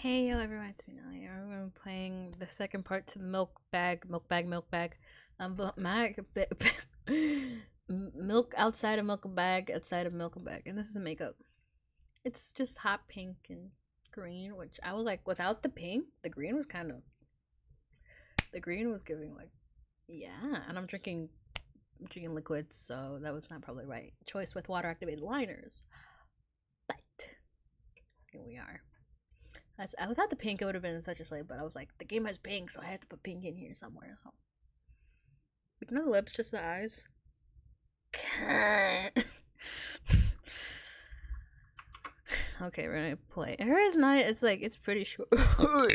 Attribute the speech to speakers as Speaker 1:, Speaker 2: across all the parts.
Speaker 1: Hey yo everyone, it's me Knelly. We're playing the second part to the milk bag. But milk outside of milk bag, outside of milk bag. And this is a makeup. It's just hot pink and green, which I was like, without the pink, the green was giving like, yeah. And I'm drinking liquids, so that was not probably the right choice with water activated liners. But here we are. Without the pink, it would have been such a slave, but I was like, the game has pink, so I had to put pink in here somewhere. So. Ignore the lips, just the eyes. Okay, we're gonna play. Her is not. It's like it's pretty short. Oh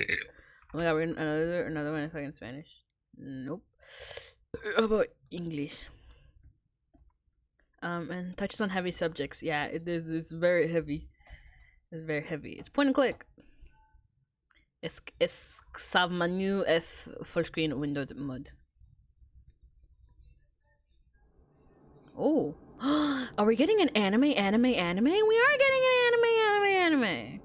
Speaker 1: my god, we're in another one in fucking Spanish. Nope. How about English? And touches on heavy subjects. Yeah, it is. It's very heavy. It's very heavy. It's point and click. Es menu F full screen windowed mode. Oh, are we getting an anime? We are getting an anime.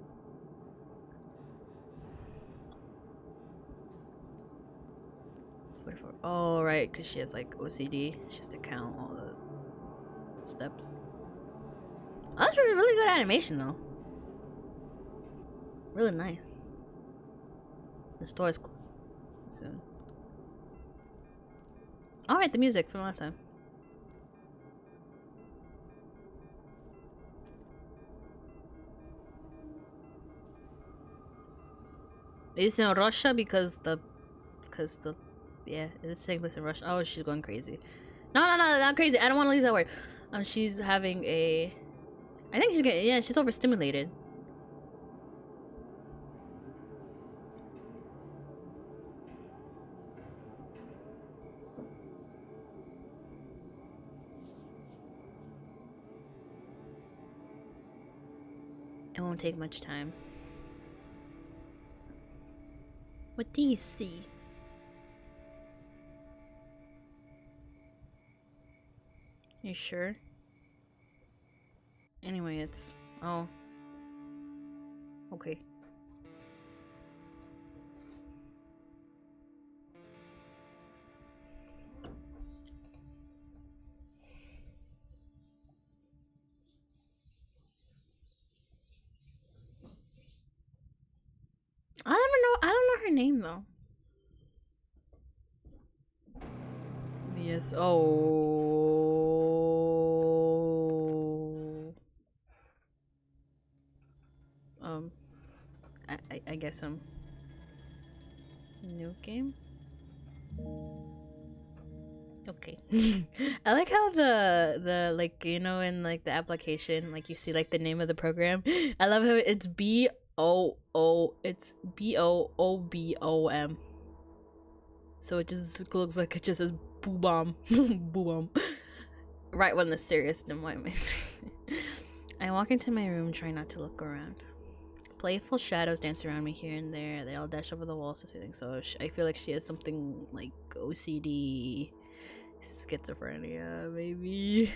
Speaker 1: Oh, right, because she has like OCD. She has to count all the steps. Oh, that's really good animation though. Really nice. The store is soon. Alright, the music from last time. It's in Russia because yeah, it's taking place in Russia. Oh, she's going crazy. No, not crazy. I don't want to use that word. She's having a. I think she's getting. Yeah, she's overstimulated. It won't take much time. What do you see? You sure? Anyway, it's... Oh. Okay. I don't know her name though. Yes, oh. I guess new game? Okay. I like how the like, you know, in like the application, like you see like the name of the program. I love how it's it's BOOBOM. So it just looks like it just says boo bomb. Boo bomb. Right when the serious environment. I walk into my room, trying not to look around. Playful shadows dance around me here and there. They all dash over the walls to ceiling. So I feel like she has something like OCD, schizophrenia, maybe.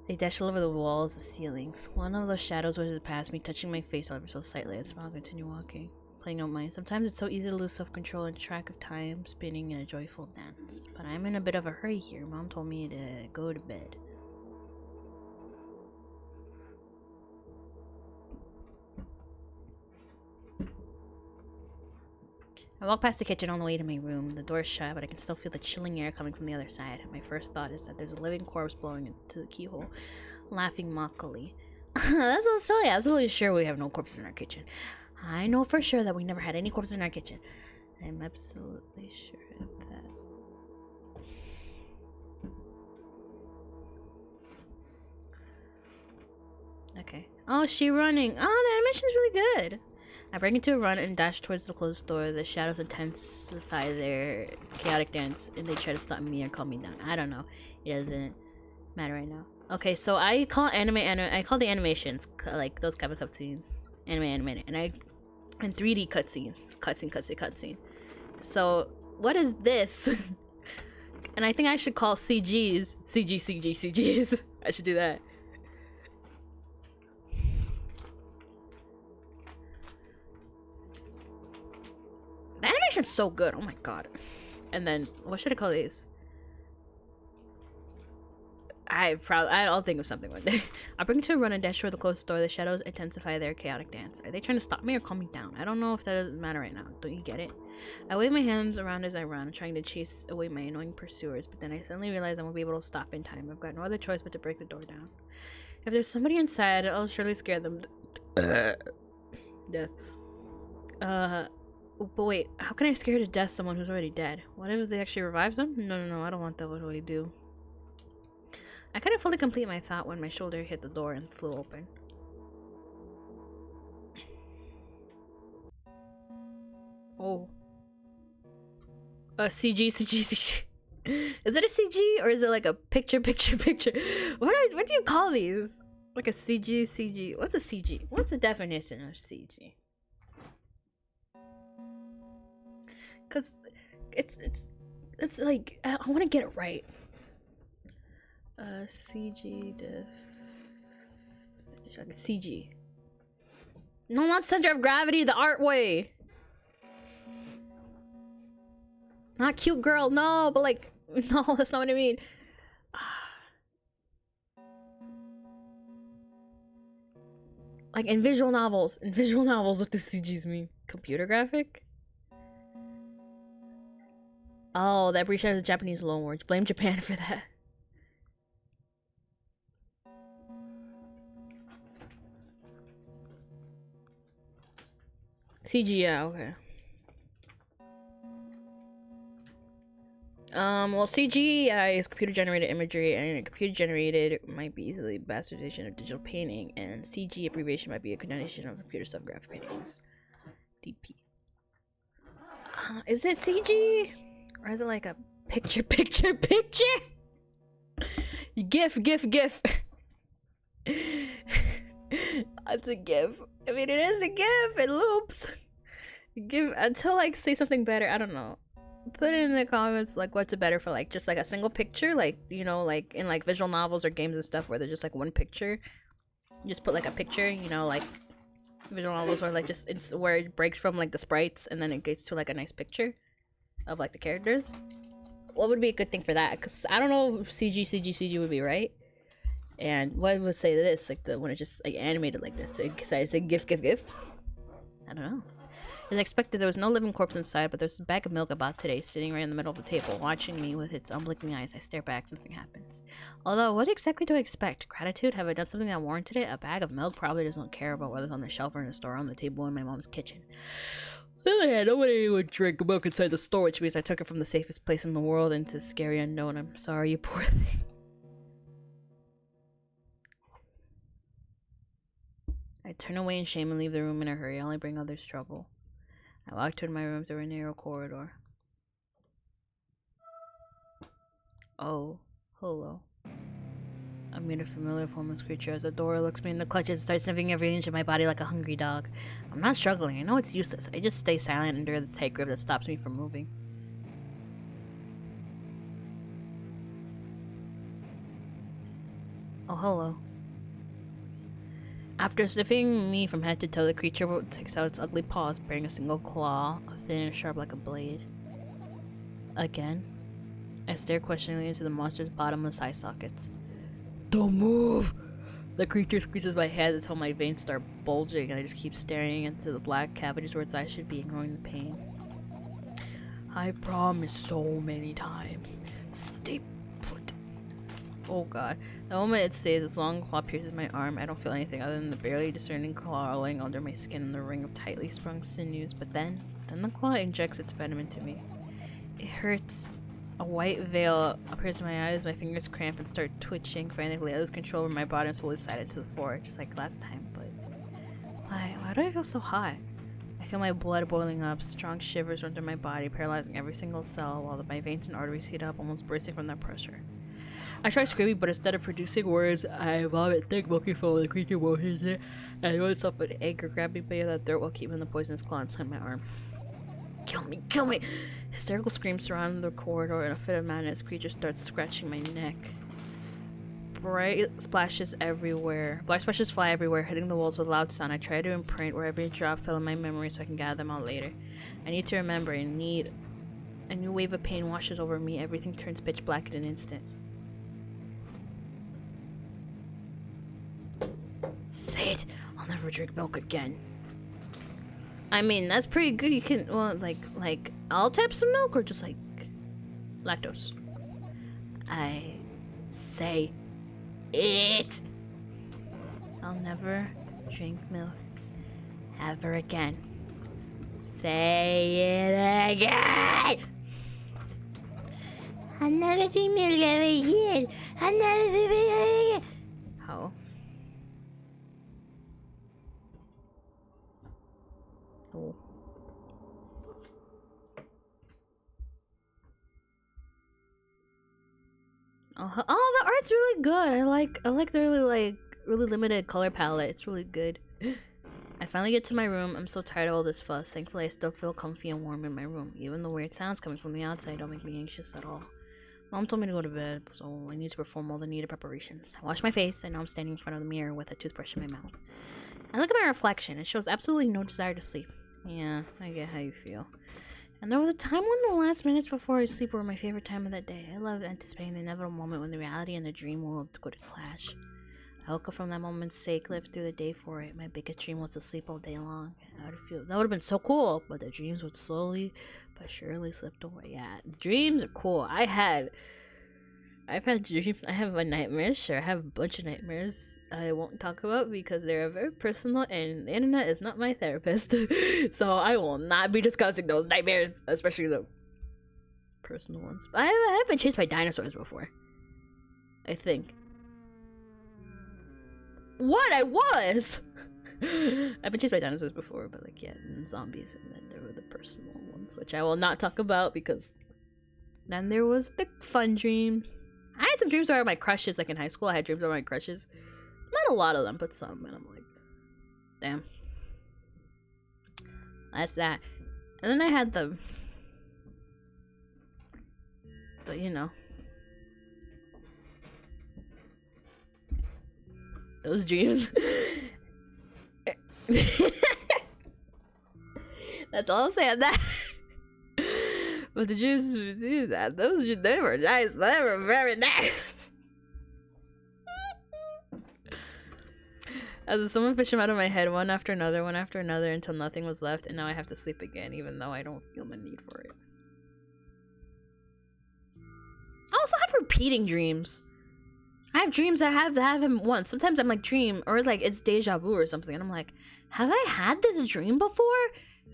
Speaker 1: They dash all over the walls, the ceilings. One of those shadows whizzes past me, touching my face ever so slightly. I smile and continue walking. Playing no mind. Sometimes it's so easy to lose self-control and track of time, spinning in a joyful dance. But I'm in a bit of a hurry here. Mom told me to go to bed. I walk past the kitchen on the way to my room. The door is shut, but I can still feel the chilling air coming from the other side. My first thought is that there's a living corpse blowing into the keyhole, laughing mockily. That's so silly. I'm absolutely sure we have no corpses in our kitchen. I know for sure that we never had any corpses in our kitchen. I'm absolutely sure of that. Okay. Oh, she running. Oh, the animation's really good. I break into a run and dash towards the closed door. The shadows intensify their chaotic dance, and they try to stop me or calm me down. I don't know. It doesn't matter right now. Okay, so I call I call the animations like those kind of cutscenes, anime, and 3D cutscene. So what is this? And I think I should call CGs CGs. I should do that. animation's so good. Oh my god. And then, what should I call these? I'll think of something one day. I bring to a run and dash toward the closed door. The shadows intensify their chaotic dance. Are they trying to stop me or calm me down? I don't know if that doesn't matter right now. Don't you get it? I wave my hands around as I run, trying to chase away my annoying pursuers, but then I suddenly realize I won't be able to stop in time. I've got no other choice but to break the door down. If there's somebody inside, I'll surely scare them death. But wait, how can I scare to death someone who's already dead? What if they actually revive them? No, I don't want that. What do I do? I couldn't fully complete my thought when my shoulder hit the door and flew open. Oh. CG. Is it a CG or is it like a picture? What do you call these? Like a CG? What's a CG? What's the definition of CG? Cause it's like I want to get it right. CG def. Like a CG. No, not center of gravity. The art way. Not cute girl. No, but like no, that's not what I mean. Like in visual novels, what do CGs mean? Computer graphic? Oh, that breach has Japanese loanwords. Blame Japan for that. CG, yeah, okay. Well, CGI is computer-generated imagery, and computer-generated might be easily bastardization of digital painting, and CG abbreviation might be a combination of computer stuff graphic paintings. DP. Is it CG? Or is it like a picture? GIF. It's a GIF. I mean, it is a GIF. It loops. Give until like say something better. I don't know. Put it in the comments like what's it better for, like just like a single picture, like you know, like in like visual novels or games and stuff where there's just like one picture. You just put like a picture, you know, like visual novels where like just it's where it breaks from like the sprites and then it gets to like a nice picture of like the characters. What would be a good thing for that? Because I don't know if CG would be right. And what would say this, like the when it just like animated like this? Because I say GIF. I don't know. As expected, there was no living corpse inside, but there's a bag of milk I bought today sitting right in the middle of the table, watching me with its unblinking eyes. I stare back, nothing happens. Although, what exactly do I expect? Gratitude? Have I done something I warranted it? A bag of milk probably doesn't care about whether it's on the shelf or in the store, on the table in my mom's kitchen. Yeah, nobody would drink milk inside the store, which means I took it from the safest place in the world into scary unknown. I'm sorry, you poor thing. I turn away in shame and leave the room in a hurry. I only bring others trouble. I walk toward my room through a narrow corridor. Oh, hello. I meet a familiar formless creature as the door looks me in the clutches and starts sniffing every inch of my body like a hungry dog. I'm not struggling. I know it's useless. I just stay silent under the tight grip that stops me from moving. Oh, hello. After sniffing me from head to toe, the creature takes out its ugly paws, bearing a single claw, thin and sharp like a blade. Again? I stare questioningly into the monster's bottomless eye sockets. Don't move! The creature squeezes my head until my veins start bulging, and I just keep staring into the black cavities where its eyes should be, ignoring the pain. I promised so many times. Stay put. Oh god. The moment it says its long claw pierces my arm, I don't feel anything other than the barely discerning crawling under my skin and the ring of tightly sprung sinews. But then the claw injects its venom into me. It hurts. A white veil appears in my eyes, my fingers cramp and start twitching frantically. I lose control over my body and slowly slide it to the floor, just like last time. But why do I feel so hot? I feel my blood boiling up, strong shivers run through my body, paralyzing every single cell, while my veins and arteries heat up, almost bursting from that pressure. I try screaming, but instead of producing words, I vomit thick milky foam. The creature won't hit it. I know itself with anger, grabbing me by the throat while keeping the poisonous claw inside my arm. Kill me, kill me! Hysterical screams surround the corridor. In a fit of madness, the creature starts scratching my neck. Bright splashes everywhere. Black splashes fly everywhere, hitting the walls with loud sound. I try to imprint where every drop fell in my memory so I can gather them all later. I need to remember. A new wave of pain washes over me. Everything turns pitch black in an instant. Say it. I'll never drink milk again. I mean, that's pretty good. You can, well, like all types of milk or just like lactose? I say it. I'll never drink milk ever again. Say it again. I'll never drink milk ever again. I'll never drink milk ever again. How? Oh. Oh, the art's really good. I like the really limited color palette. It's really good. I finally get to my room. I'm so tired of all this fuss. Thankfully, I still feel comfy and warm in my room. Even the weird sounds coming from the outside don't make me anxious at all. Mom told me to go to bed, so I need to perform all the needed preparations. I wash my face, and now I'm standing in front of the mirror with a toothbrush in my mouth. I look at my reflection. It shows absolutely no desire to sleep. Yeah, I get how you feel. And there was a time when the last minutes before I sleep were my favorite time of that day. I love anticipating the inevitable moment when the reality and the dream world go to clash. I woke up from that moment's sake, lived through the day for it. My biggest dream was to sleep all day long. That would have been so cool, but the dreams would slowly but surely slip away. Yeah, dreams are cool. I've had dreams. I have nightmares. Sure, I have a bunch of nightmares I won't talk about because they're very personal and the internet is not my therapist. So I will not be discussing those nightmares, especially the personal ones. I've been chased by dinosaurs before. I think. What? I was! I've been chased by dinosaurs before, but like, yeah, and zombies, and then there were the personal ones, which I will not talk about because then there was the fun dreams. I had some dreams about my crushes, like in high school. I had dreams about my crushes. Not a lot of them, but some. And I'm like, damn. That's that. And then I had the you know, those dreams. That's all I'll say on that. But the dreams, they were nice. They were very nice. As if someone fished them out of my head one after another until nothing was left, and now I have to sleep again, even though I don't feel the need for it. I also have repeating dreams. I have dreams that have them once. Sometimes I'm like dream, or like it's deja vu or something, and I'm like, have I had this dream before?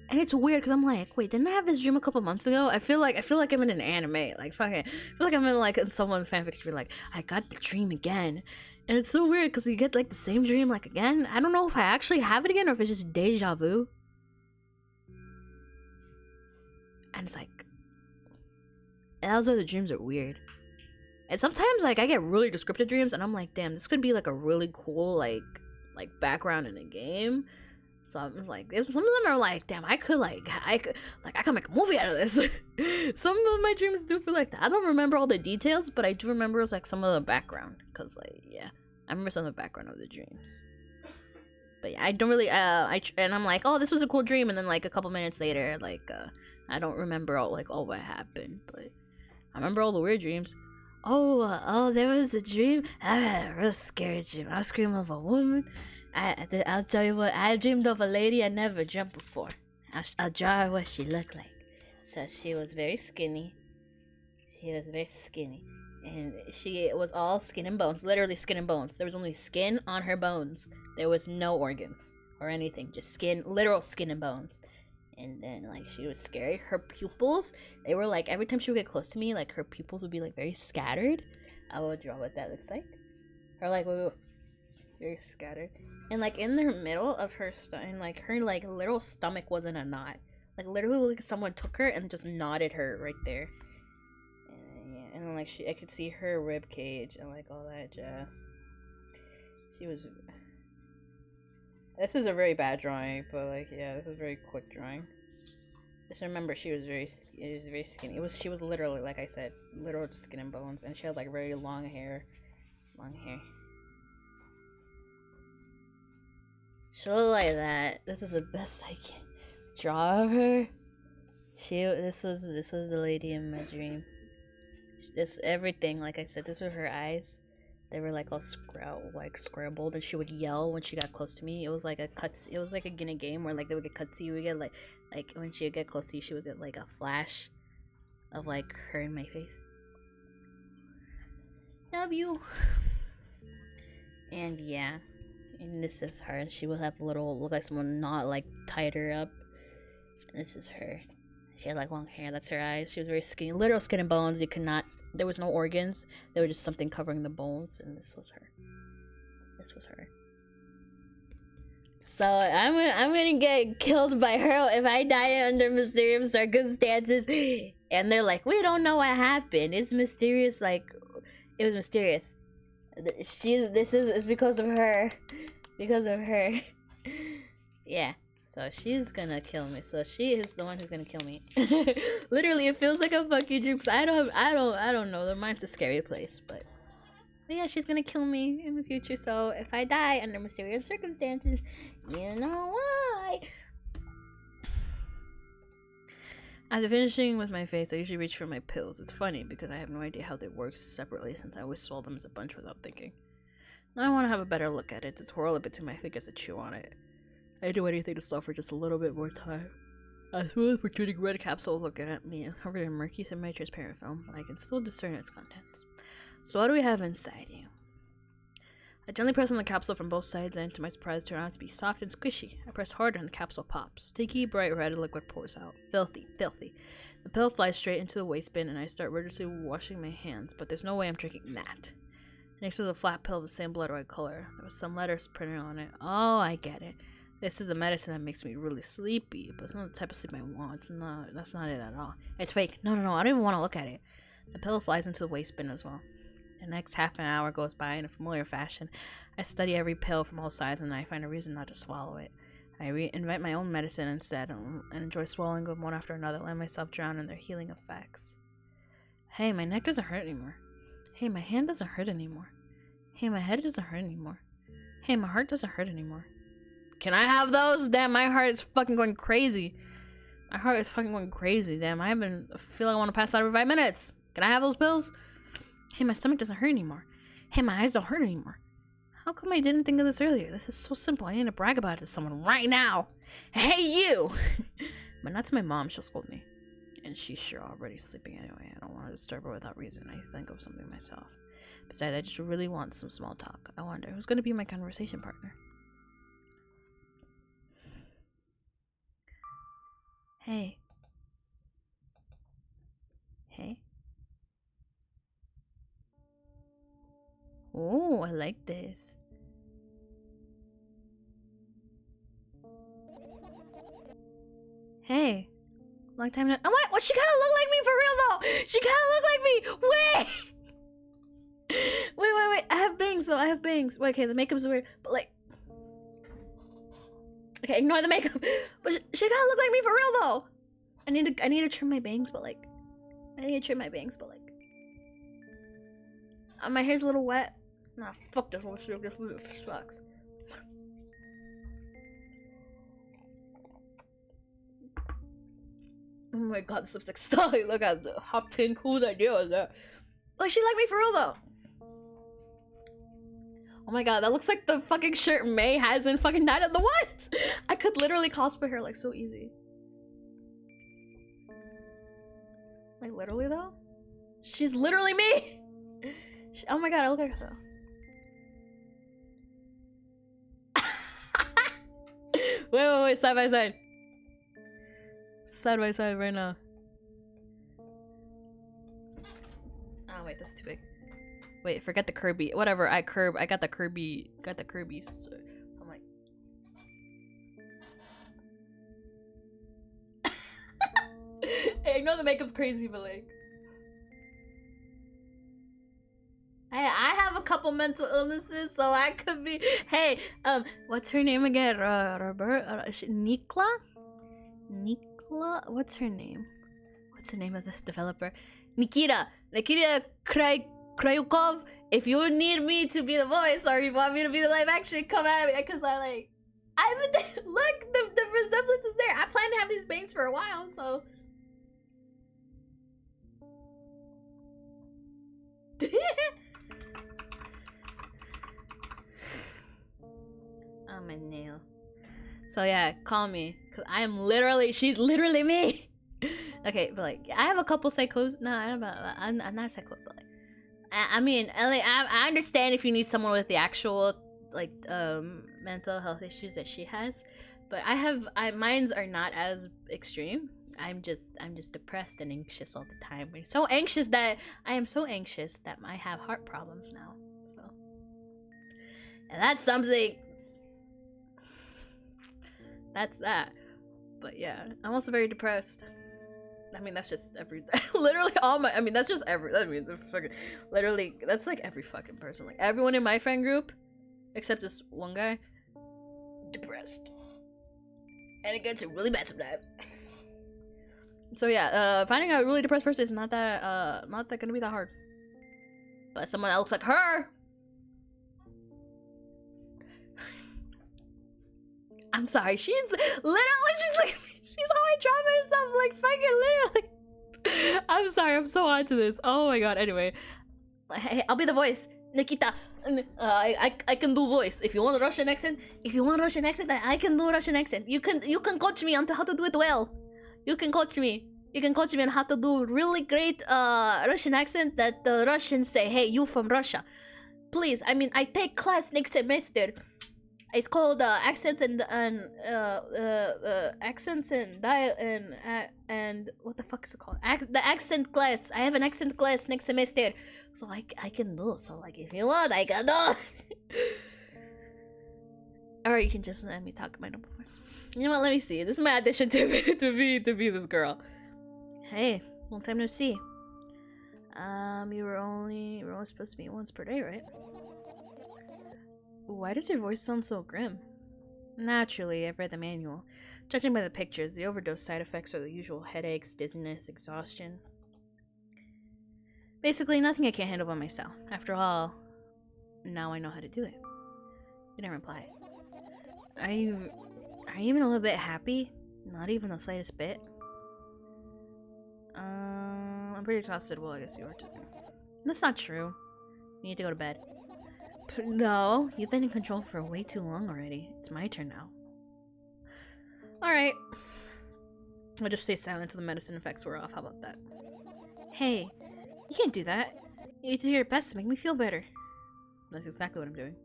Speaker 1: And it's weird because I'm like, wait, didn't I have this dream a couple months ago? I feel like I'm in an anime. Like fucking, I feel like I'm in someone's fanfiction. Like, I got the dream again, and it's so weird because you get like the same dream like again. I don't know if I actually have it again or if it's just deja vu. And it's like, and those other dreams are weird. And sometimes like I get really descriptive dreams, and I'm like, damn, this could be like a really cool like background in a game. So I'm just like, some of them are like, damn, I could make a movie out of this. Some of my dreams do feel like that. I don't remember all the details, but I do remember like some of the background, cause like, yeah, I remember some of the background of the dreams. But yeah, I don't really, and I'm like, oh, this was a cool dream, and then like a couple minutes later, like, I don't remember all what happened, but I remember all the weird dreams. Oh, there was a dream. I had a real scary dream. I screamed of a woman. I'll tell you what, I dreamed of a lady I never dreamt before. I'll draw her what she looked like. So she was very skinny. And she was all skin and bones, literally skin and bones. There was only skin on her bones. There was no organs or anything, just skin, literal skin and bones. And then, like, she was scary. Her pupils, they were like, every time she would get close to me, like, her pupils would be like very scattered. I will draw what that looks like. Her, like, very scattered. And like in the middle of her and like her like literal stomach was in a knot. Like literally like someone took her and just knotted her right there. And yeah, and then like I could see her rib cage and like all that jazz. She was. This is a very bad drawing, but like yeah, this is a very quick drawing. Just remember, she was very skinny. She was literally, like I said, literal skin and bones, and she had like very long hair. Long hair. She'll look like that. This is the best I can draw of her. This was the lady in my dream. This everything, like I said, this were her eyes. They were like all scrambled, and she would yell when she got close to me. It was like a cuts. It was like a Guinea game where like they would get cutsy. You would get like when she would get close to you, she would get like a flash of like her in my face. W. And yeah, and this is her. She would have a little look like someone not like tied her up. And this is her. She had like long hair. That's her eyes. She was very skinny, literal skin and bones. You could not. There was no organs. There was just something covering the bones, and this was her. This was her. So I'm gonna get killed by her if I die under mysterious circumstances. And they're like, we don't know what happened. It's mysterious. Like, it was mysterious. It's because of her. Because of her. Yeah. So she's gonna kill me. So she is the one who's gonna kill me. Literally, it feels like a fucking dream. Cause I don't know. The mind's a scary place, but yeah, she's gonna kill me in the future. So if I die under mysterious circumstances, you know why. After finishing with my face, I usually reach for my pills. It's funny because I have no idea how they work separately since I always swallow them as a bunch without thinking. Now I want to have a better look at it, to twirl it between my fingers to chew on it. I'd do anything to stop for just a little bit more time. As smooth protruding red capsules looking at me, covered in murky semi-transparent film, but I can still discern its contents. So what do we have inside you? I gently press on the capsule from both sides and, to my surprise, turn out to be soft and squishy. I press harder and the capsule pops. Sticky, bright red liquid pours out. Filthy, filthy. The pill flies straight into the waste bin and I start rigorously washing my hands, but there's no way I'm drinking that. Next was a flat pill of the same blood-red color. There was some letters printed on it. Oh, I get it. This is a medicine that makes me really sleepy, but it's not the type of sleep I want. That's not it at all. It's fake. No, I don't even want to look at it. The pill flies into the waste bin as well. The next half an hour goes by in a familiar fashion. I study every pill from all sides and I find a reason not to swallow it. I invent my own medicine instead and enjoy swallowing them one after another, letting myself drown in their healing effects. Hey, my neck doesn't hurt anymore. Hey, my hand doesn't hurt anymore. Hey, my head doesn't hurt anymore. Hey, my heart doesn't hurt anymore. Can I have those? Damn, my heart is fucking going crazy. My heart is fucking going crazy. Damn, I feel like I want to pass out every 5 minutes. Can I have those pills? Hey, my stomach doesn't hurt anymore. Hey, my eyes don't hurt anymore. How come I didn't think of this earlier? This is so simple. I need to brag about it to someone right now. Hey, you! But not to my mom. She'll scold me. And she's sure already sleeping anyway. I don't want to disturb her without reason. I think of something myself. Besides, I just really want some small talk. I wonder who's going to be my conversation partner. Hey. Hey. Oh, I like this. Hey. Long time no— oh, what? Well, she kind of look like me for real though. She kind of look like me. Wait. I have bangs though. I have bangs. Wait, okay, the makeup's weird, but like— okay, ignore the makeup. But she kind of look like me for real though. I need to trim my bangs, but like— my hair's a little wet. Nah, fuck this whole shit. This sucks. Oh my god, this lipstick's stunning. Look at the hot pink. Whose idea was that? Like, she like me for real though. Oh my god, that looks like the fucking shirt May has in fucking Night of the What? I could literally cosplay her like so easy. Like literally though? She's literally me! Oh my god, I look like her though. Wait, side by side. Side by side right now. Oh wait, that's too big. Wait, forget the Kirby. Whatever, I got the Kirby, so I'm like. Hey, I know the makeup's crazy, but like. I have a couple mental illnesses, so I could be— hey, what's her name again? Nikla? What's her name? What's the name of this developer? Nikita Krayukov, if you need me to be the voice or you want me to be the live action, come at me. Because I like, look, the resemblance is there. I plan to have these bangs for a while, so. Oh, my nail. So yeah, call me. Cause I am literally, she's literally me. Okay, but like, I have a couple psychos. No, I'm not psycho, but like, I mean, I understand if you need someone with the actual like mental health issues that she has, but mine's are not as extreme. I'm just depressed and anxious all the time. I am so anxious that I have heart problems now. So, and that's something. That's that. But yeah, I'm also very depressed. I mean, that's just literally all my, I mean, that's just literally, that's like every fucking person. Like, everyone in my friend group, except this one guy, depressed. And it gets really bad sometimes. So yeah, finding a really depressed person is not that gonna be that hard. But someone that looks like her, I'm sorry, she's like, she's how I draw myself, like fucking literally. I'm sorry, I'm so onto this. Oh my god, anyway. Hey, I'll be the voice. Nikita. I can do voice. If you want a Russian accent, I can do Russian accent. You can coach me on how to do it well. You can coach me on how to do really great Russian accent that the Russians say, hey, you from Russia. Please, I mean, I take class next semester. It's called accents and what the fuck is it called? The accent class. I have an accent class next semester, so I can do. So like, if you want, I can do. Or you can just let me talk my normal voice. You know what? Let me see. This is my audition to be this girl. Hey, long time no see. You were only supposed to meet once per day, right? Why does your voice sound so grim? Naturally, I've read the manual. Judging by the pictures, the overdose side effects are the usual headaches, dizziness, exhaustion. Basically, nothing I can't handle by myself. After all, now I know how to do it. You didn't reply. Are you even a little bit happy? Not even the slightest bit? I'm pretty exhausted. Well, I guess you are too. That's not true. You need to go to bed. No, you've been in control for way too long already. It's my turn now. Alright. I'll just stay silent until the medicine effects wear off. How about that? Hey, you can't do that. You need to do your best to make me feel better. That's exactly what I'm doing.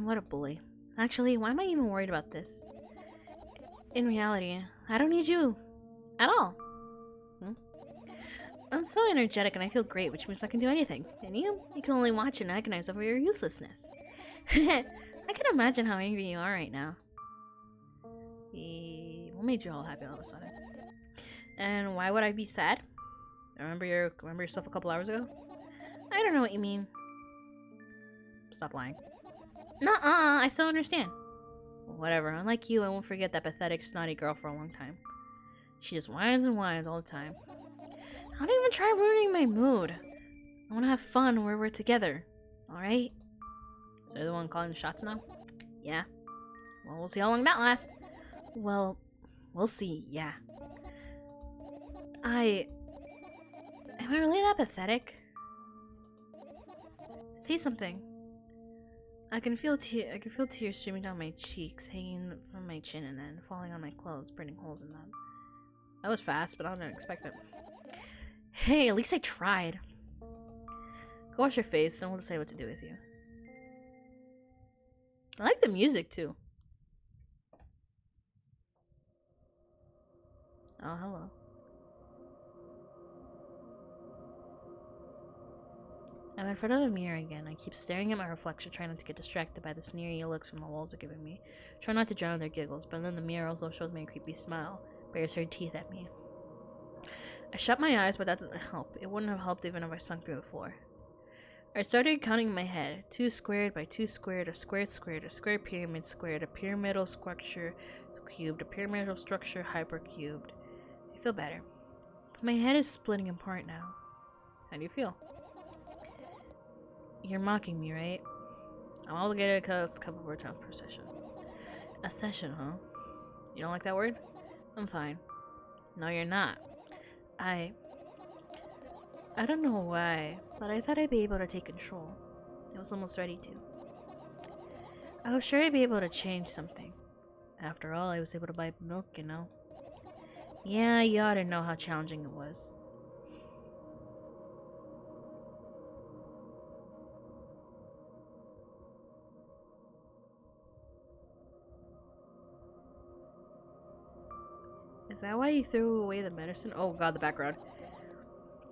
Speaker 1: What a bully. Actually, why am I even worried about this? In reality, I don't need you. At all. I'm so energetic and I feel great, which means I can do anything. And you can only watch and agonize over your uselessness. I can imagine how angry you are right now. What made you all happy all of a sudden? And why would I be sad? Remember yourself a couple hours ago? I don't know what you mean. Stop lying. Nuh-uh, I still understand. Whatever, unlike you, I won't forget that pathetic, snotty girl for a long time. She just whines and whines all the time. Don't even try ruining my mood. I want to have fun where we're together. Alright? So you're the one calling the shots now? Yeah. Well, we'll see how long that lasts. Well, we'll see, yeah. Am I really that pathetic? Say something. I can feel tears streaming down my cheeks, hanging from my chin and then falling on my clothes, burning holes in them. That was fast, but I didn't expect it. Hey, at least I tried. Go wash your face, then we'll decide what to do with you. I like the music, too. Oh, hello. I'm in front of the mirror again. I keep staring at my reflection, trying not to get distracted by the sneery looks from the walls are giving me. Try not to drown their giggles, but then the mirror also shows me a creepy smile. Bares her teeth at me. I shut my eyes, but that doesn't help. It wouldn't have helped even if I sunk through the floor. I started counting in my head. 2 squared by 2 squared, a squared squared, a square pyramid squared, a pyramidal structure cubed, a pyramidal structure hypercubed. I feel better. But my head is splitting apart now. How do you feel? You're mocking me, right? I'm obligated to cut a couple more times per session. A session, huh? You don't like that word? I'm fine. No, you're not. I don't know why, but I thought I'd be able to take control. I was almost ready to. I was sure I'd be able to change something. After all, I was able to buy milk, you know. Yeah, you ought to know how challenging it was. Is that why you threw away the medicine? Oh god, the background.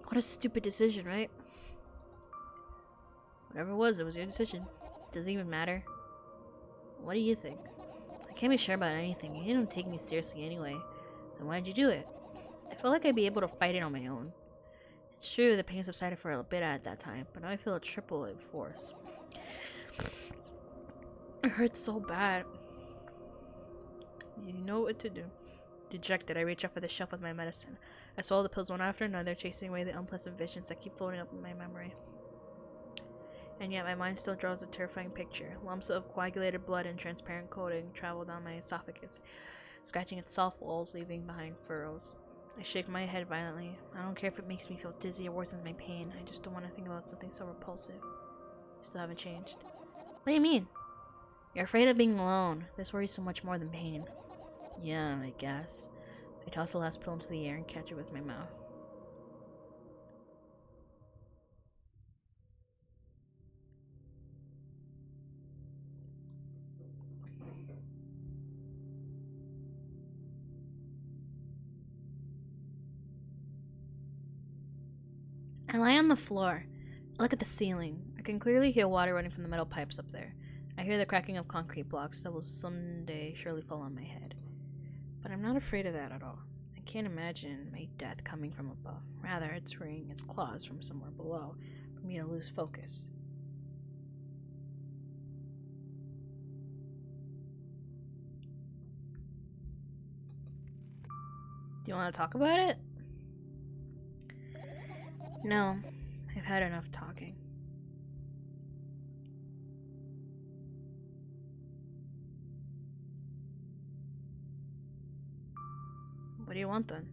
Speaker 1: What a stupid decision, right? Whatever it was your decision. Doesn't even matter. What do you think? I can't be sure about anything. You didn't take me seriously anyway. Then why'd you do it? I felt like I'd be able to fight it on my own. It's true, the pain subsided for a bit at that time, but now I feel a triple in force. It hurts so bad. You know what to do. Dejected, I reach up for the shelf with my medicine. I swallow the pills one after another, chasing away the unpleasant visions that keep floating up in my memory. And yet my mind still draws a terrifying picture. Lumps of coagulated blood and transparent coating travel down my esophagus, scratching its soft walls, leaving behind furrows. I shake my head violently. I don't care if it makes me feel dizzy or worsens my pain. I just don't want to think about something so repulsive. You still haven't changed. What do you mean? You're afraid of being alone. This worries so much more than pain. Yeah, I guess. I toss the last pill into the air and catch it with my mouth. I lie on the floor. I look at the ceiling. I can clearly hear water running from the metal pipes up there. I hear the cracking of concrete blocks that will someday surely fall on my head. But I'm not afraid of that at all. I can't imagine my death coming from above. Rather, it's freeing its claws from somewhere below for me to lose focus. Do you want to talk about it? No, I've had enough talking. What do you want then?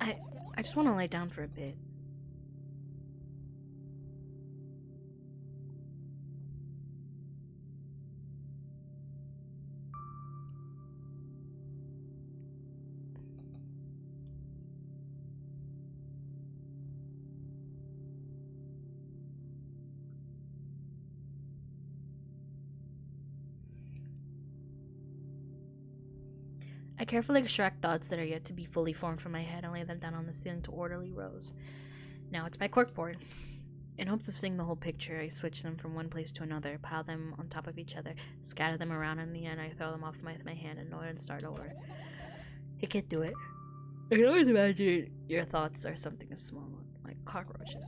Speaker 1: I just want to lay down for a bit. I carefully extract thoughts that are yet to be fully formed from my head and lay them down on the ceiling to orderly rows. Now it's my corkboard. In hopes of seeing the whole picture, I switch them from one place to another, pile them on top of each other, scatter them around, and in the end I throw them off with my hand and and start over. You can't do it. I can always imagine your thoughts are something small, like cockroaches.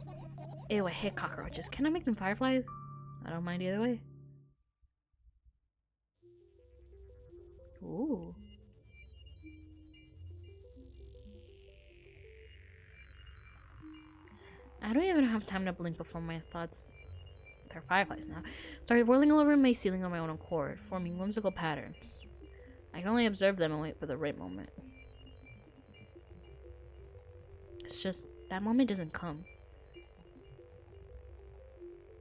Speaker 1: Ew, I hate cockroaches. Can I make them fireflies? I don't mind either way. Ooh. I don't even have time to blink before my thoughts, they're fireflies now, started whirling all over my ceiling on my own accord, forming whimsical patterns. I can only observe them and wait for the right moment. It's just, that moment doesn't come.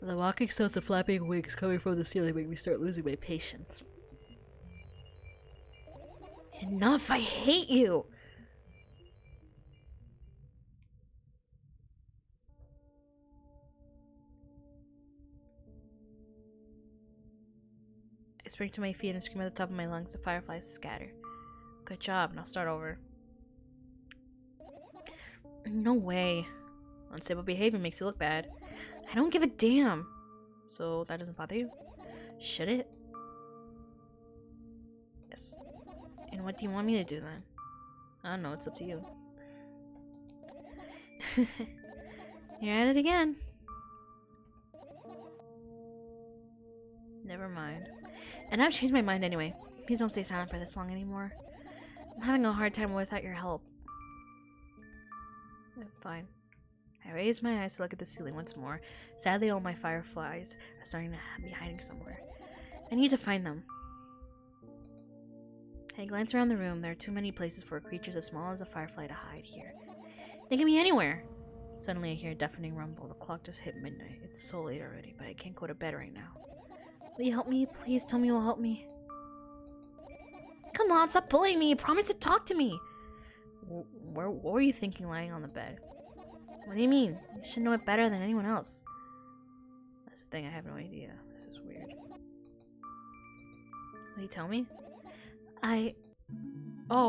Speaker 1: The walking sounds of flapping wings coming from the ceiling make me start losing my patience. Enough, I hate you! I spring to my feet and scream at the top of my lungs. The fireflies scatter. Good job, now start over. No way. Unstable behavior makes you look bad. I don't give a damn. So that doesn't bother you? Should it? Yes. And what do you want me to do then? I don't know, it's up to you. You're at it again. Never mind. And I've changed my mind anyway. Please don't stay silent for this long anymore. I'm having a hard time without your help. Fine. I I raise my eyes to look at the ceiling once more. Sadly, all my fireflies are starting to be hiding somewhere. I need to find them. I glance around the room. There are too many places for creatures as small as a firefly to hide here. They can be anywhere. Suddenly I hear a deafening rumble. The clock just hit midnight. It's so late already, but I can't go to bed right now. Will you help me? Please tell me you'll help me. Come on, stop bullying me. You promised to talk to me. What were you thinking lying on the bed? What do you mean? You should know it better than anyone else. That's the thing, I have no idea. This is weird. Will you tell me? Oh,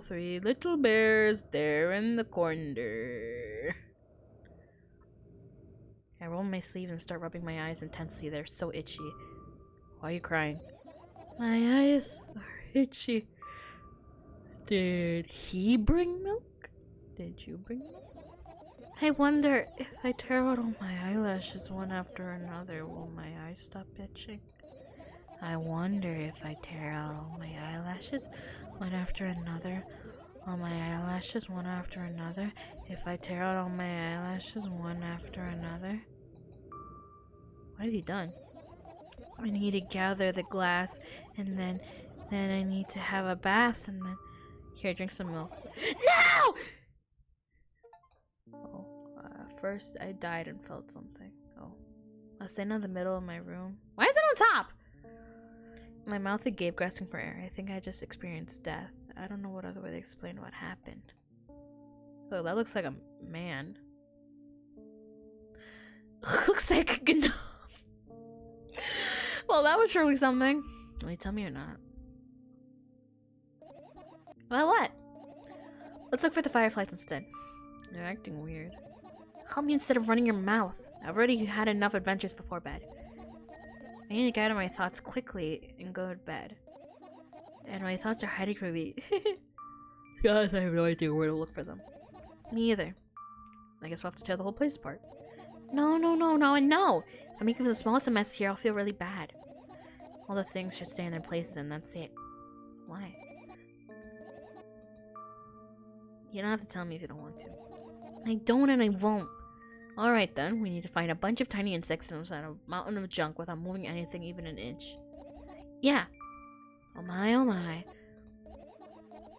Speaker 1: 3 little bears there in the corner. I roll my sleeve and start rubbing my eyes intensely. They're so itchy. Why are you crying? My eyes are itchy. Did he bring milk? Did you bring milk? I wonder if I tear out all my eyelashes one after another, will my eyes stop itching? I wonder if I tear out all my eyelashes one after another, all my eyelashes one after another, if I tear out all my eyelashes one after another. What have you done? I need to gather the glass, and then I need to have a bath, and then... Here, drink some milk. No! Oh, first I died and felt something. Oh. I was standing in the middle of my room. Why is it on top? My mouth agape, grasping for air. I think I just experienced death. I don't know what other way to explain what happened. Oh, that looks like a man. Looks like a gnome. Well, that was surely something. Will you tell me or not? Well, what? Let's look for the fireflies instead. They're acting weird. Help me instead of running your mouth. I've already had enough adventures before bed. I need to gather my thoughts quickly and go to bed. And my thoughts are hiding from me. Guys, I have no idea where to look for them. Me either. I guess we'll have to tear the whole place apart. No, and no! If I make even the smallest mess here, I'll feel really bad. All the things should stay in their places and that's it. Why? You don't have to tell me if you don't want to. I don't and I won't. Alright then, we need to find a bunch of tiny insects inside a mountain of junk without moving anything even an inch. Yeah. Oh my, oh my.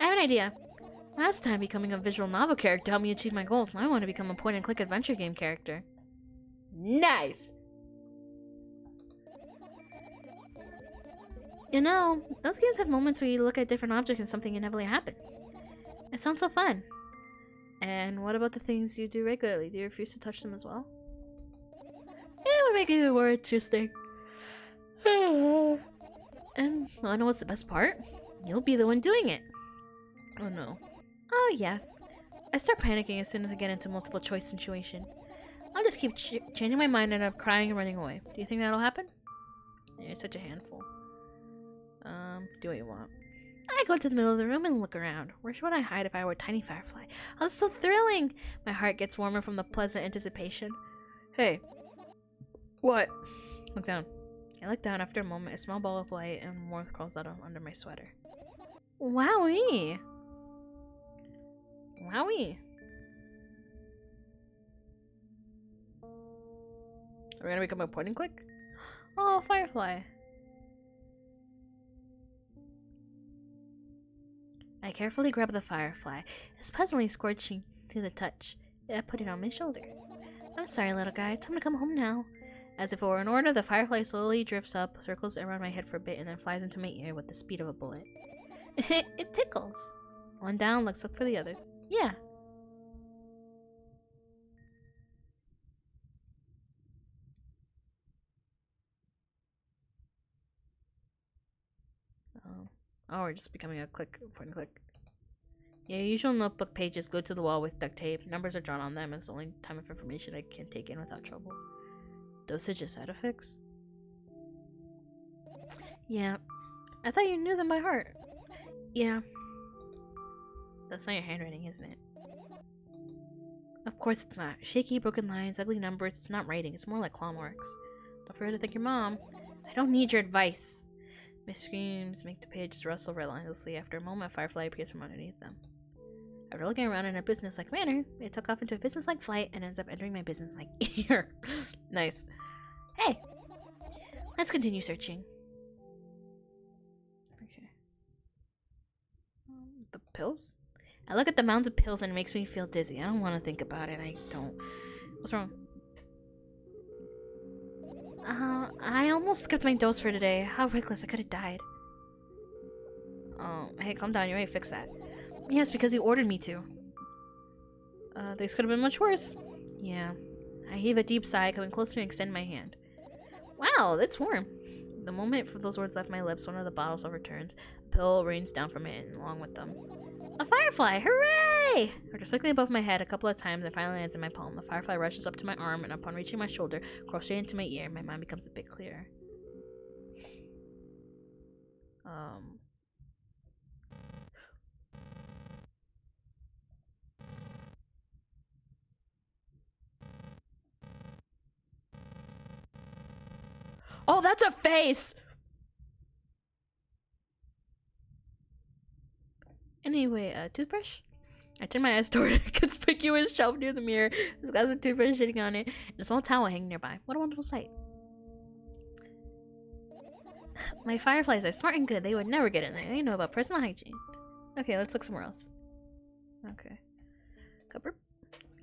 Speaker 1: I have an idea. Last time becoming a visual novel character helped me achieve my goals, now I want to become a point-and-click adventure game character. Nice! You know, those games have moments where you look at different objects and something inevitably happens. It sounds so fun. And what about the things you do regularly? Do you refuse to touch them as well? It would make it more interesting. And wanna know what's the best part? You'll be the one doing it. Oh no. Oh yes. I start panicking as soon as I get into a multiple choice situation. I'll just keep changing my mind and end up crying and running away. Do you think that'll happen? Yeah, you're such a handful. Do what you want. I go to the middle of the room and look around. Where should I hide if I were a tiny firefly? Oh, that's so thrilling! My heart gets warmer from the pleasant anticipation. Hey. What? Look down. I look down. After a moment, a small ball of light and warmth crawls out under my sweater. Wowie! Wowie! Are we gonna become a point and click? Oh, firefly. I carefully grab the firefly. It's pleasantly scorching to the touch. I put it on my shoulder. I'm sorry, little guy. Time to come home now. As if it were an order, the firefly slowly drifts up, circles around my head for a bit, and then flies into my ear with the speed of a bullet. It tickles. One down, let's look for the others. Yeah. Oh, we're just becoming a point and click. Your usual notebook pages glued to the wall with duct tape. Numbers are drawn on them. It's the only time of information I can take in without trouble. Dosage of side effects? Yeah. I thought you knew them by heart. Yeah. That's not your handwriting, isn't it? Of course it's not. Shaky, broken lines, ugly numbers. It's not writing. It's more like claw marks. Don't forget to thank your mom. I don't need your advice. My screams make the pages rustle relentlessly. After a moment, a firefly appears from underneath them. After looking around in a business-like manner, it took off into a business-like flight and ends up entering my business-like ear. Nice. Hey! Let's continue searching. Okay. The pills? I look at the mounds of pills and it makes me feel dizzy. I don't want to think about it. I don't. What's wrong? I almost skipped my dose for today. How reckless. I could have died. Oh, hey, calm down. You're ready to fix that. Yes, because you ordered me to. Things could have been much worse. Yeah. I heave a deep sigh, coming closer and extend my hand. Wow, that's warm. The moment for those words left my lips, one of the bottles overturns. A pill rains down from it, and along with them. A firefly! Hooray! After circling above my head a couple of times, it finally lands in my palm. The firefly rushes up to my arm, and upon reaching my shoulder, crawls straight into my ear. My mind becomes a bit clearer. Oh, that's a face! Anyway, toothbrush? I turn my eyes toward a conspicuous shelf near the mirror. This guy's a toothbrush sitting on it, and a small towel hanging nearby. What a wonderful sight. My fireflies are smart and good. They would never get in there. They know about personal hygiene. Okay, let's look somewhere else. Okay. Cupboard.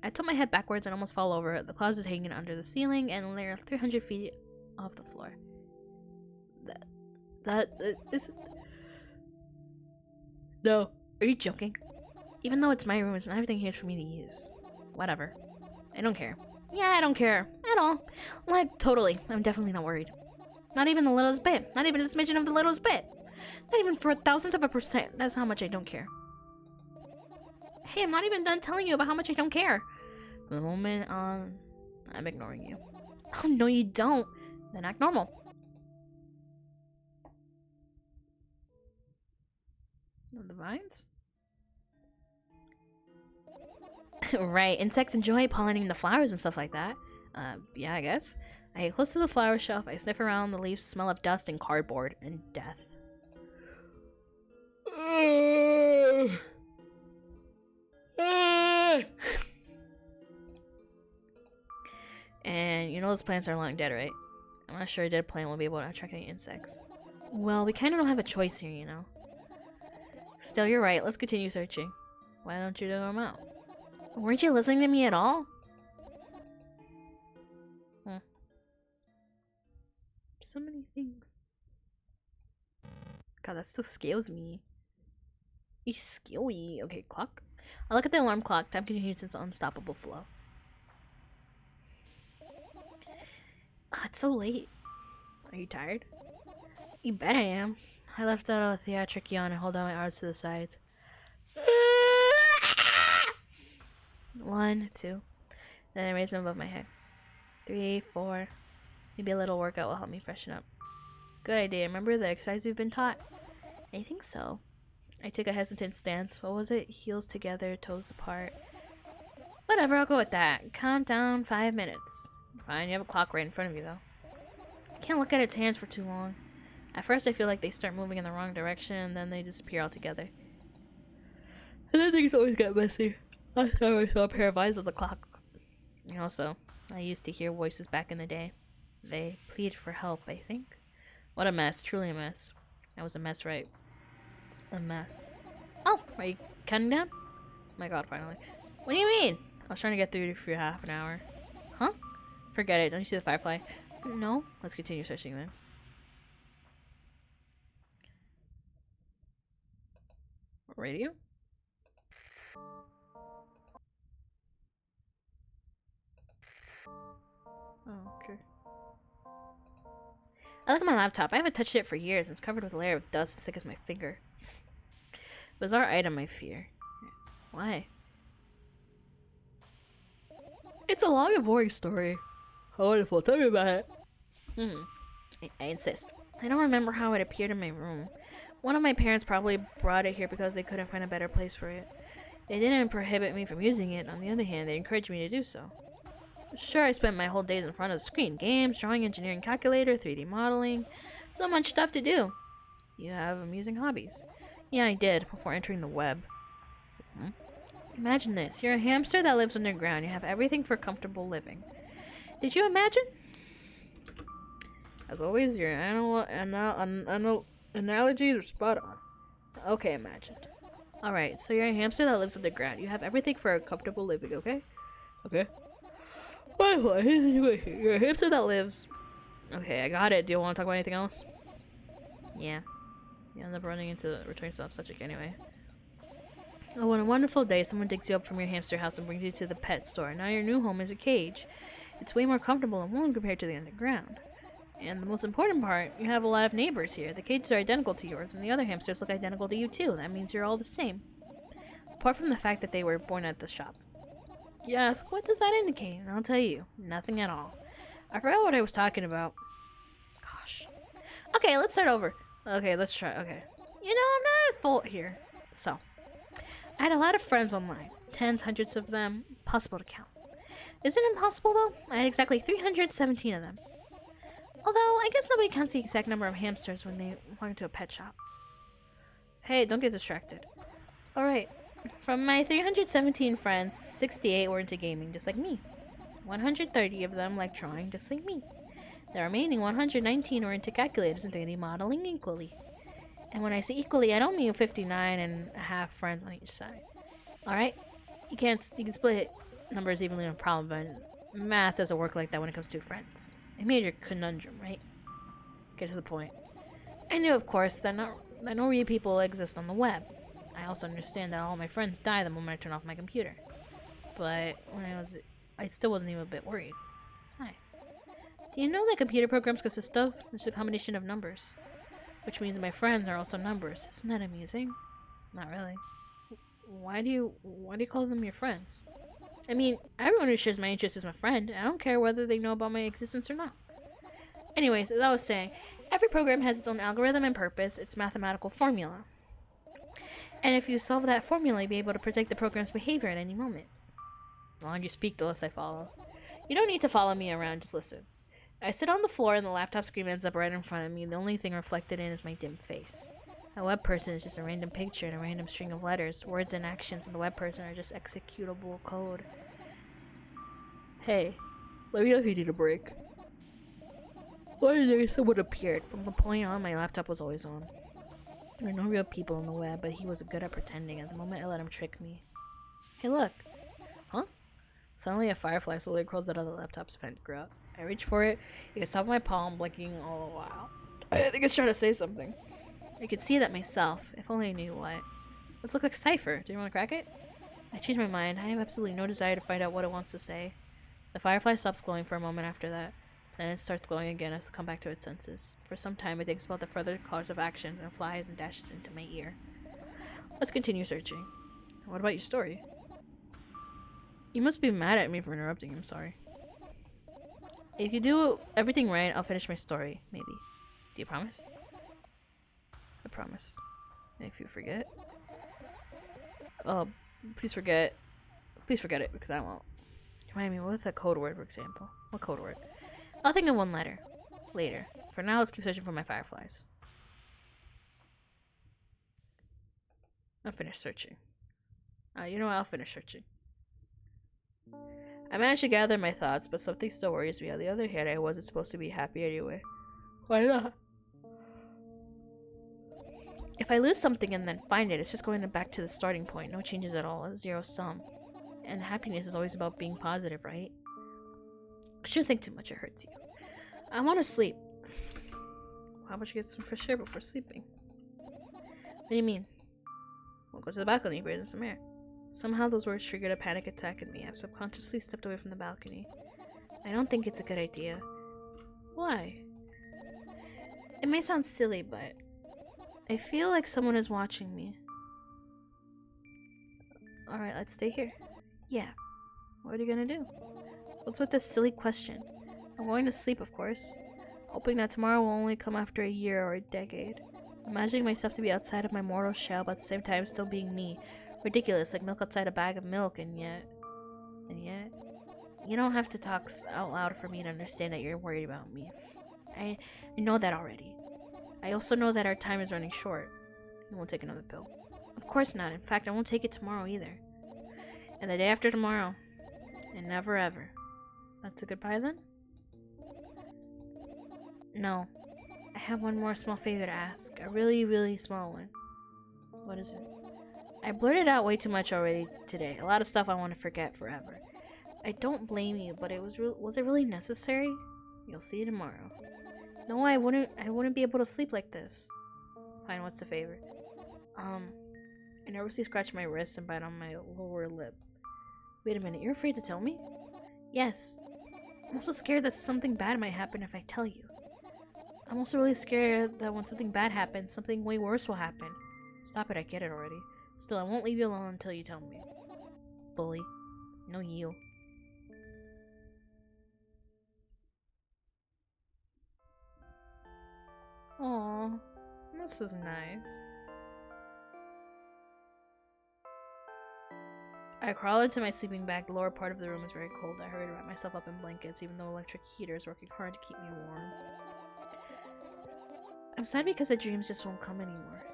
Speaker 1: I tilt my head backwards and almost fall over. The closet is hanging under the ceiling and they're 300 feet off the floor. That is... No. Are you joking? Even though it's my room, it's not everything here is for me to use. Whatever. I don't care. Yeah, I don't care. At all. Like, totally. I'm definitely not worried. Not even the littlest bit. Not even a smidgen of the littlest bit. Not even for 1,000th of a percent. That's how much I don't care. Hey, I'm not even done telling you about how much I don't care. From the moment on, I'm ignoring you. Oh, no you don't. Then act normal. The vines? Right, insects enjoy pollinating the flowers and stuff like that. Yeah, I guess. I get close to the flower shelf, I sniff around, the leaves smell of dust and cardboard and death. And you know those plants are long dead, right? I'm not sure a dead plant will be able to attract any insects. Well, we kind of don't have a choice here, you know. Still, you're right. Let's continue searching. Why don't you throw them out? Weren't you listening to me at all? So many things. God, that still scares me. He's scary. Okay, clock. I look at the alarm clock. Time continues its unstoppable flow. Oh, it's so late. Are you tired? You bet I am. I left out a theatric yawn and hold out my arms to the sides. 1, 2. Then I raise them above my head. 3, 4. Maybe a little workout will help me freshen up. Good idea. Remember the exercise you've been taught? I think so. I take a hesitant stance. What was it? Heels together, toes apart. Whatever, I'll go with that. Count down 5 minutes. Fine, you have a clock right in front of you, though. I can't look at its hands for too long. At first, I feel like they start moving in the wrong direction, and then they disappear altogether. And then things always get messy. Last time I saw a pair of eyes on the clock. And also, I used to hear voices back in the day. They plead for help, I think. What a mess. Truly a mess. That was a mess, right? A mess. Oh, are you counting down? Oh my god, finally. What do you mean? I was trying to get through for half an hour. Huh? Forget it. Don't you see the firefly? No. Let's continue searching then. Radio? Oh, okay. I look at my laptop. I haven't touched it for years and it's covered with a layer of dust as thick as my finger. Bizarre item, I fear. Why? It's a long and boring story. How wonderful. Tell me about it. I insist. I don't remember how it appeared in my room. One of my parents probably brought it here because they couldn't find a better place for it. They didn't prohibit me from using it. On the other hand, they encouraged me to do so. Sure, I spent my whole days in front of the screen. Games, drawing, engineering, calculator, 3D modeling. So much stuff to do. You have amusing hobbies. Yeah, I did, before entering the web. Imagine this. You're a hamster that lives underground. You have everything for comfortable living. Did you imagine? As always, your analogies are spot on. Okay, imagine. Alright, so you're a hamster that lives underground. You have everything for a comfortable living, okay? Okay. You're a hamster that lives... Okay, I got it. Do you want to talk about anything else? Yeah. You end up running into returning to the subject anyway. Oh, on a wonderful day, someone digs you up from your hamster house and brings you to the pet store. Now your new home is a cage. It's way more comfortable and warm compared to the underground. And the most important part, you have a lot of neighbors here. The cages are identical to yours, and the other hamsters look identical to you too. That means you're all the same. Apart from the fact that they were born at the shop. You ask, what does that indicate? And I'll tell you, nothing at all. I forgot what I was talking about. Gosh. Okay, let's start over. Okay, let's try. Okay. You know, I'm not at fault here. So, I had a lot of friends online. Tens, hundreds of them. Impossible to count. Isn't it impossible, though? I had exactly 317 of them. Although, I guess nobody counts the exact number of hamsters when they walk into a pet shop. Hey, don't get distracted. Alright. From my 317 friends, 68 were into gaming, just like me. 130 of them like drawing, just like me. The remaining 119 were into calculators and 3D modeling equally. And when I say equally, I don't mean 59 and a half friends on each side. Alright? You can split numbers evenly, no problem, but math doesn't work like that when it comes to friends. I made your conundrum, right? Get to the point. I knew, of course, that no real people exist on the web. I also understand that all my friends die the moment I turn off my computer. But when I still wasn't even a bit worried. Hi. Do you know that computer programs consist of? It's a combination of numbers. Which means my friends are also numbers. Isn't that amusing? Not really. Why do you call them your friends? I mean, everyone who shares my interests is my friend. I don't care whether they know about my existence or not. Anyways, as I was saying, every program has its own algorithm and purpose, its mathematical formula. And if you solve that formula, you'll be able to predict the program's behavior at any moment. The longer you speak, the less I follow. You don't need to follow me around, just listen. I sit on the floor and the laptop screen ends up right in front of me. The only thing reflected in is my dim face. A web person is just a random picture and a random string of letters. Words and actions in the web person are just executable code. Hey, let me know if you need a break. One day someone appeared. From the point on, my laptop was always on. There were no real people on the web, but he was good at pretending. At the moment, I let him trick me. Hey, look. Huh? Suddenly, a firefly slowly crawls out of the laptop's vent grille. I reach for it. You can stop my palm blinking all the while. I think it's trying to say something. I could see that myself, if only I knew what. Let's look like a cipher. Do you want to crack it? I change my mind. I have absolutely no desire to find out what it wants to say. The firefly stops glowing for a moment after that. Then it starts glowing again as it comes back to its senses. For some time, it thinks about the further calls of action and flies and dashes into my ear. Let's continue searching. What about your story? You must be mad at me for interrupting. I'm sorry. If you do everything right, I'll finish my story. Maybe. Do you promise? I promise. If you forget. Oh, please forget. Please forget it, because I won't. Remind me, what's a code word, for example? What code word? I'll think of one letter. Later. For now, let's keep searching for my fireflies. I'll finish searching. You know what? I'll finish searching. I managed to gather my thoughts, but something still worries me. On the other hand, I wasn't supposed to be happy anyway. Why not? If I lose something and then find it, it's just going back to the starting point. No changes at all. A zero sum. And happiness is always about being positive, right? I shouldn't think too much, it hurts you. I want to sleep. How about you get some fresh air before sleeping? What do you mean? We'll go to the balcony, breathe in some air. Somehow those words triggered a panic attack in me. I've subconsciously stepped away from the balcony. I don't think it's a good idea. Why? It may sound silly, but I feel like someone is watching me. Alright, let's stay here. Yeah. What are you gonna do? What's with this silly question? I'm going to sleep, of course. Hoping that tomorrow will only come after a year or a decade. Imagining myself to be outside of my mortal shell, but at the same time still being me. Ridiculous, like milk outside a bag of milk, and yet... You don't have to talk out loud for me to understand that you're worried about me. I know that already. I also know that our time is running short. You won't take another pill. Of course not. In fact, I won't take it tomorrow either. And the day after tomorrow. And never ever. That's a goodbye then? No. I have one more small favor to ask. A really, really small one. What is it? I blurted out way too much already today. A lot of stuff I want to forget forever. I don't blame you, but was it really necessary? You'll see tomorrow. No, I wouldn't be able to sleep like this. Fine, what's the favor? I nervously scratch my wrist and bite on my lower lip. Wait a minute, you're afraid to tell me? Yes. I'm also scared that something bad might happen if I tell you. I'm also really scared that when something bad happens, something way worse will happen. Stop it, I get it already. Still, I won't leave you alone until you tell me. Bully. No you. Aw, this is nice. I crawl into my sleeping bag. The lower part of the room is very cold. I hurry to wrap myself up in blankets, even though electric heater is working hard to keep me warm. I'm sad because the dreams just won't come anymore.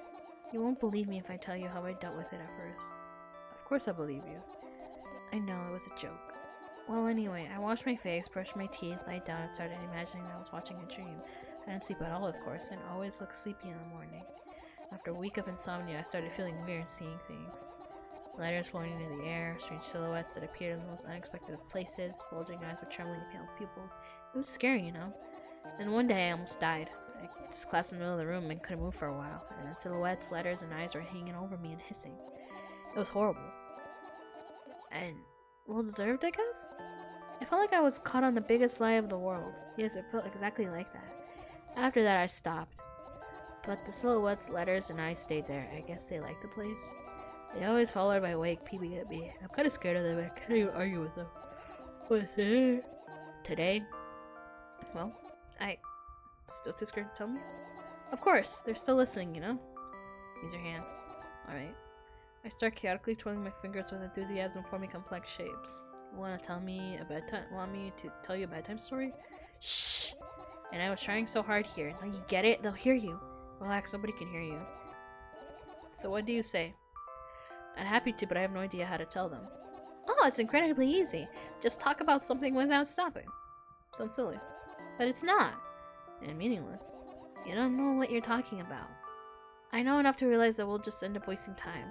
Speaker 1: You won't believe me if I tell you how I dealt with it at first. Of course I'll believe you. I know, it was a joke. Well, anyway, I washed my face, brushed my teeth, lied down, and started imagining that I was watching a dream. I didn't sleep at all, of course, and always looked sleepy in the morning. After a week of insomnia, I started feeling weird and seeing things. Lighters floating in the air, strange silhouettes that appeared in the most unexpected of places, bulging eyes with trembling pale pupils. It was scary, you know? And one day I almost died. I just collapsed in the middle of the room and couldn't move for a while, and the silhouettes, letters, and eyes were hanging over me and hissing. It was horrible. And well deserved, I guess? It felt like I was caught on the biggest lie of the world. Yes, it felt exactly like that. After that, I stopped. But the silhouettes, letters, and eyes stayed there. I guess they liked the place. They always followed my wake, peeping at me. I'm kind of scared of them. I can't even argue with them. But today, well, I still too scared to tell me? Of course, they're still listening, you know? Use your hands. Alright. I start chaotically twirling my fingers with enthusiasm, forming complex shapes. Want me to tell you a bedtime story? Shh! And I was trying so hard here. Now you get it? They'll hear you. Relax, nobody can hear you. So what do you say? I'm happy to, but I have no idea how to tell them. Oh, it's incredibly easy. Just talk about something without stopping. Sounds silly. But it's not. And meaningless. You don't know what you're talking about. I know enough to realize that we'll just end up wasting time.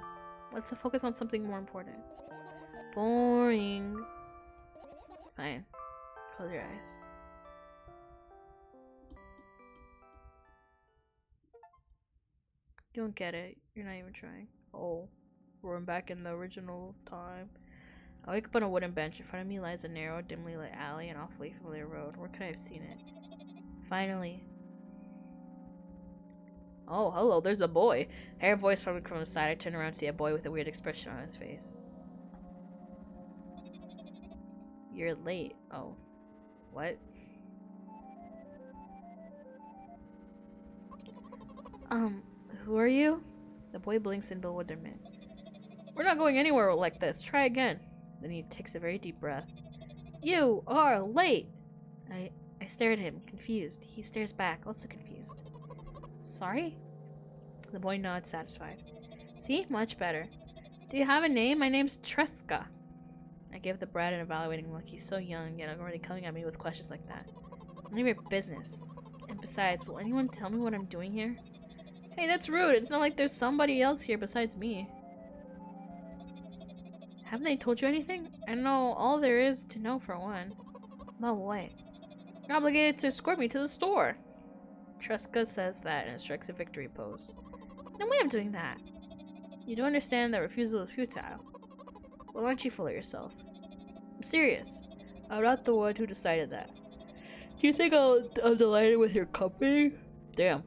Speaker 1: Let's focus on something more important. Boring. Fine. Close your eyes. You don't get it. You're not even trying. Oh. We're back in the original time. I wake up on a wooden bench. In front of me lies a narrow, dimly lit alley and awfully familiar road. Where could I have seen it? Finally. Oh, hello, there's a boy. I hear a voice from the side. I turn around to see a boy with a weird expression on his face. You're late. Oh. What? Who are you? The boy blinks in bewilderment. We're not going anywhere like this. Try again. Then he takes a very deep breath. You are late! I stare at him, confused. He stares back, also confused. Sorry? The boy nods, satisfied. See? Much better. Do you have a name? My name's Treska. I give the brat an evaluating look. He's so young, yet already coming at me with questions like that. None of your business. And besides, will anyone tell me what I'm doing here? Hey, that's rude. It's not like there's somebody else here besides me. Haven't they told you anything? I know all there is to know for one. About what? You're obligated to escort me to the store. Treska says that and strikes a victory pose. No way I'm doing that. You don't understand that refusal is futile. Well, aren't you full of yourself? I'm serious. I'm not the one who decided that. Do you think I'm delighted with your company? Damn.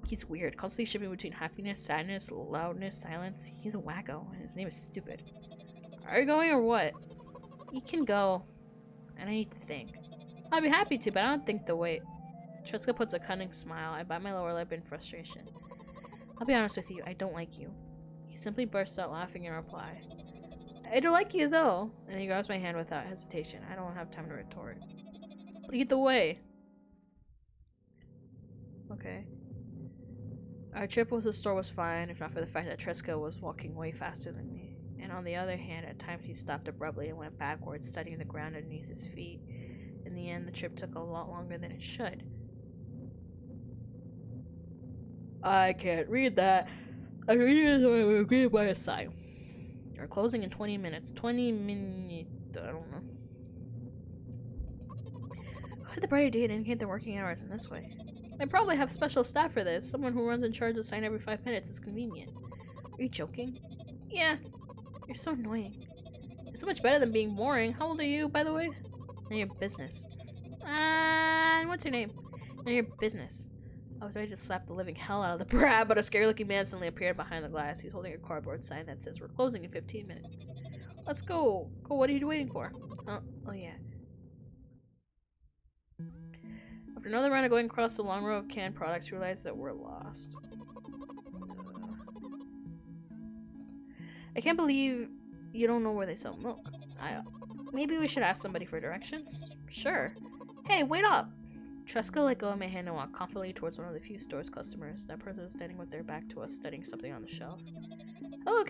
Speaker 1: He's weird, constantly shifting between happiness, sadness, loudness, silence. He's a wacko, and his name is stupid. Are you going or what? You can go. And I need to think. I'd be happy to, but I don't think the wait. Treska puts a cunning smile. I bite my lower lip in frustration. I'll be honest with you, I don't like you. He simply bursts out laughing in reply. I don't like you though. And he grabs my hand without hesitation. I don't have time to retort. Lead the way. Okay. Our trip with the store was fine, if not for the fact that Treska was walking way faster than me. And on the other hand, at times he stopped abruptly and went backwards, studying the ground underneath his feet. In the end, the trip took a lot longer than it should. I can't read that. I read it, so I will agree by a sigh. We're closing in 20 minutes. 20 minutes. I don't know. Why did the bright idea to indicate their working hours in this way? They probably have special staff for this. Someone who runs in charge of sign every 5 minutes is convenient. Are you joking? Yeah. You're so annoying. It's so much better than being boring. How old are you, by the way? None of your business. And what's your name? None of your business. I was ready to slap the living hell out of the brat, but a scary-looking man suddenly appeared behind the glass. He was holding a cardboard sign that says, "We're closing in 15 minutes. Let's go. Go, what are you waiting for? Oh yeah. After another round of going across the long row of canned products, we realized that we're lost. I can't believe you don't know where they sell milk. Maybe we should ask somebody for directions? Sure. Hey, wait up! Tresca let go of my hand and walked confidently towards one of the few store's customers. That person was standing with their back to us, studying something on the shelf. Oh,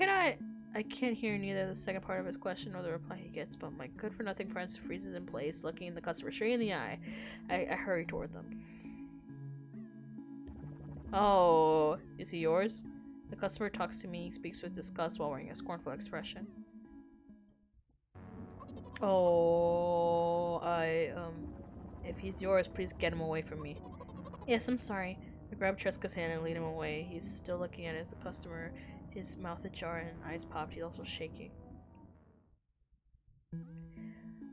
Speaker 1: I can't hear neither the second part of his question nor the reply he gets, but my good-for-nothing friend freezes in place, looking the customer straight in the eye. I hurry toward them. Oh, is he yours? The customer talks to me, speaks with disgust while wearing a scornful expression. Oh, if he's yours, please get him away from me. Yes, I'm sorry. I grabbed Tresca's hand and lead him away. He's still looking at the customer, his mouth ajar and eyes popped. He's also shaking.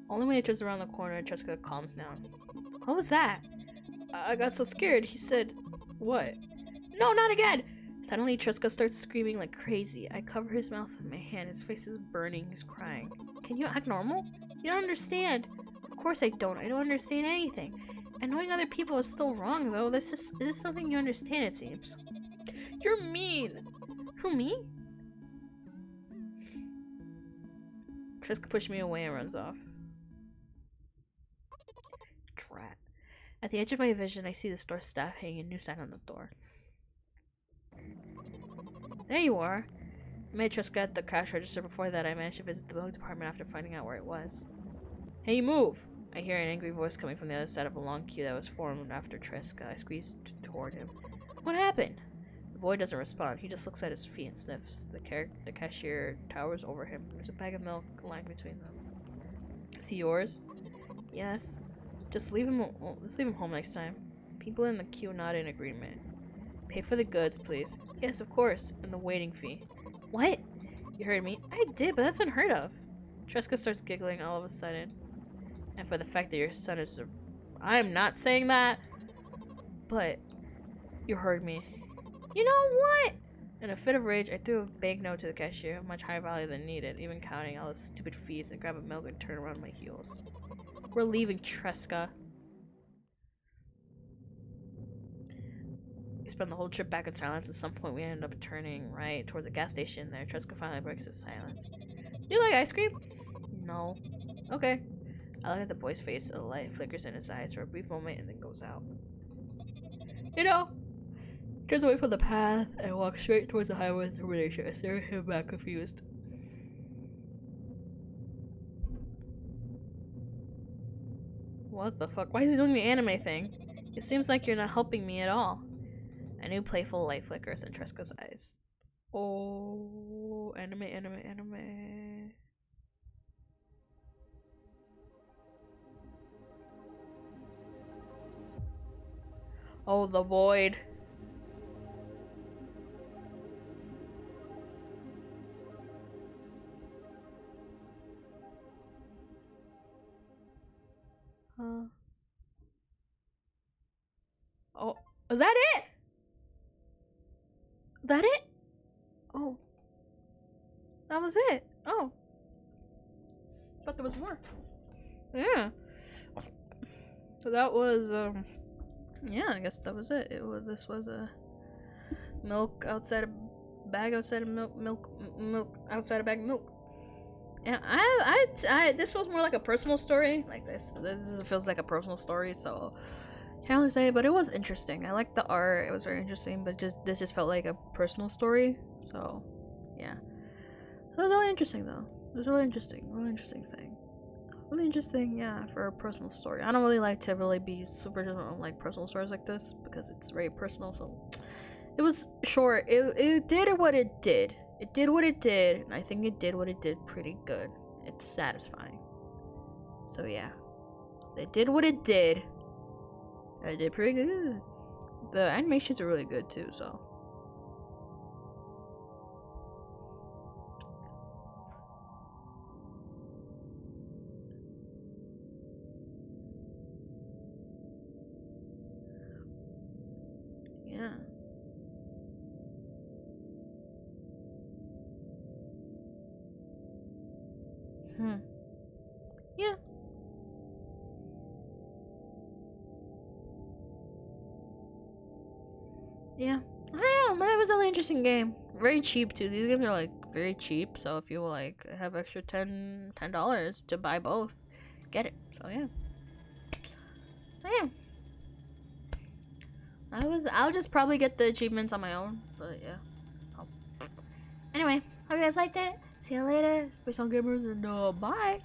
Speaker 1: Only when he turns around the corner, Tresca calms down. What was that? I got so scared. He said, what? No, not again! Suddenly, Tresca starts screaming like crazy. I cover his mouth with my hand. His face is burning. He's crying. Can you act normal? You don't understand. Of course I don't. I don't understand anything. Annoying other people is still wrong, though. This is something you understand, it seems. You're mean. Who, me? Tresca pushed me away and runs off. Drat. At the edge of my vision, I see the store staff hanging a new sign on the door. There you are. I made Tresca at the cash register. Before that, I managed to visit the milk department after finding out where it was. Hey, move! I hear an angry voice coming from the other side of a long queue that was formed after Tresca. I squeezed toward him. What happened? The boy doesn't respond. He just looks at his feet and sniffs. The cashier towers over him. There's a bag of milk lying between them. Is he yours? Yes. Just leave him home next time. People in the queue nod in agreement. Pay for the goods, please. Yes, of course. And the waiting fee. What? You heard me. I did, but that's unheard of. Tresca starts giggling all of a sudden. And for the fact that your son is I'm not saying that. But you heard me. You know what? In a fit of rage, I threw a banknote to the cashier, much higher value than needed, even counting all the stupid fees, and grabbed a milk and turned around my heels. We're leaving, Tresca. We spent the whole trip back in silence. At some point, we ended up turning right towards a gas station there. Tresca finally breaks his silence. Do you like ice cream? No. Okay. I look at the boy's face. A light flickers in his eyes for a brief moment and then goes out. You know, turns away from the path and walks straight towards the highway with determination. I stare at him back confused. What the fuck? Why is he doing the anime thing? It seems like you're not helping me at all. A new playful light flickers in Tresca's eyes. Oh, anime. Oh, the void. Oh, is that it? That it? Oh. That was it. Oh. But there was more. Yeah. So that was, yeah, I guess that was it. This was a milk outside a bag outside of milk outside a bag of milk. And this feels more like a personal story. Like this feels like a personal story, so can't really say, but it was interesting. I liked the art, it was very interesting, but this just felt like a personal story, so yeah. It was really interesting though. It was really interesting thing. Really interesting, yeah, for a personal story. I don't really like to really be super on like personal stories like this because it's very personal. So it was short. It did what it did. It did what it did, and I think it did what it did pretty good. It's satisfying. So yeah, it did what it did. It did pretty good. The animations are really good too. So. Yeah. Yeah. Yeah. I don't know, it was a really interesting game. Very cheap too. These games are like very cheap, so if you like have extra $10 to buy both, get it. So yeah. So yeah. I'll just probably get the achievements on my own, but yeah. Anyway, hope you guys liked it. See you later. Space on Gamers and bye.